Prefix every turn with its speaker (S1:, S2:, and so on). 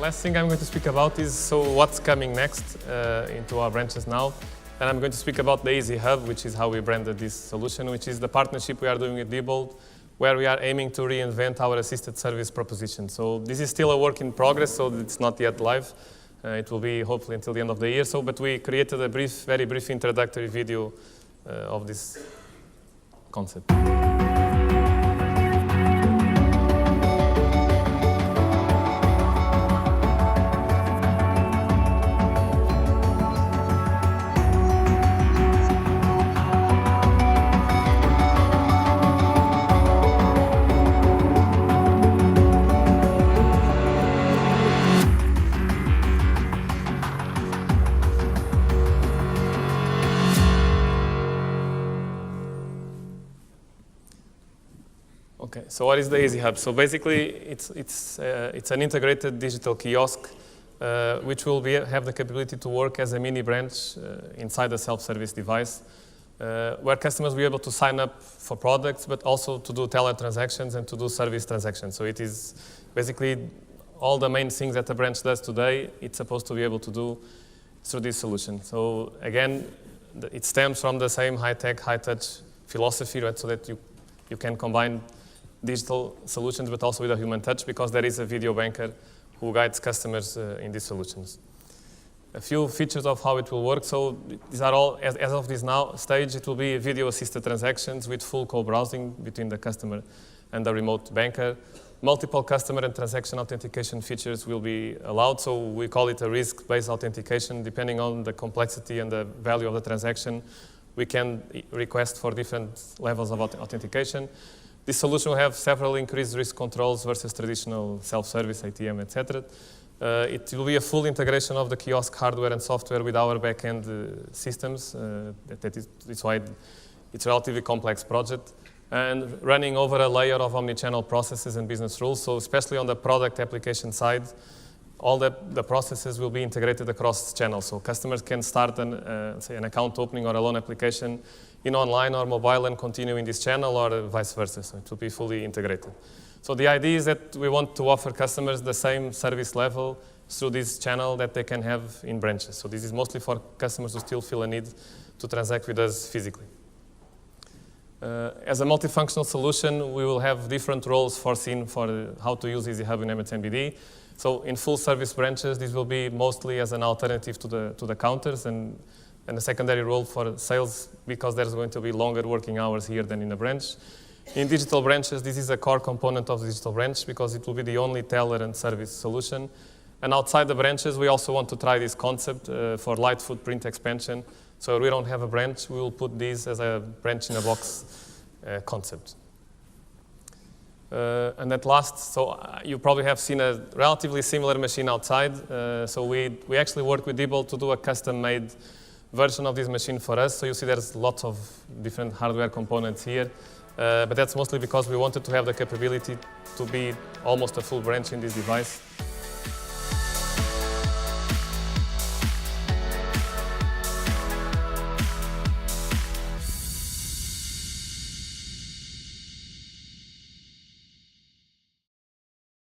S1: Last thing I'm going to speak about is what's coming next into our branches now. And I'm going to speak about the EasyHub, which is how we branded this solution, which is the partnership we are doing with Diebold, where we are aiming to reinvent our assisted service proposition. So this is still a work in progress, so it's not yet live. It will be hopefully until the end of the year. But we created a very brief introductory video of this concept. Okay, so what is the EasyHub? So basically, it's an integrated digital kiosk which will have the capability to work as a mini branch inside a self-service device, where customers will be able to sign up for products, but also to do teller transactions and to do service transactions. So it is basically all the main things that a branch does today, it's supposed to be able to do through this solution. So again, it stems from the same high-tech, high-touch philosophy, right? So that you can combine digital solutions, but also with a human touch, because there is a video banker who guides customers in these solutions. A few features of how it will work. So these are all, as of this stage, it will be video-assisted transactions with full co-browsing between the customer and the remote banker. Multiple customer and transaction authentication features will be allowed. So we call it a risk-based authentication. Depending on the complexity and the value of the transaction, we can request for different levels of authentication. This solution will have several increased risk controls versus traditional self-service, ATM, etc. It will be a full integration of the kiosk hardware and software with our back-end systems. That's why it's a relatively complex project. And running over a layer of omni-channel processes and business rules. So especially on the product application side, all the processes will be integrated across channels. So customers can start say an account opening or a loan application in online or mobile and continue in this channel, or vice versa. So it will be fully integrated. So the idea is that we want to offer customers the same service level through this channel that they can have in branches. So this is mostly for customers who still feel a need to transact with us physically. As a multifunctional solution, we will have different roles foreseen for how to use EasyHub in Emirates NDB. So in full service branches, this will be mostly as an alternative to the counters, and a secondary role for sales, because there's going to be longer working hours here than in a branch. In digital branches, this is a core component of the digital branch, because it will be the only teller and service solution. And outside the branches, we also want to try this concept for light footprint expansion. So if we don't have a branch, we will put this as a branch-in-a-box concept. And at last, so you probably have seen a relatively similar machine outside. So we actually work with Diebold to do a custom-made version of this machine for us. So you see there's lots of different hardware components here. But that's mostly because we wanted to have the capability to be almost a full branch in this device.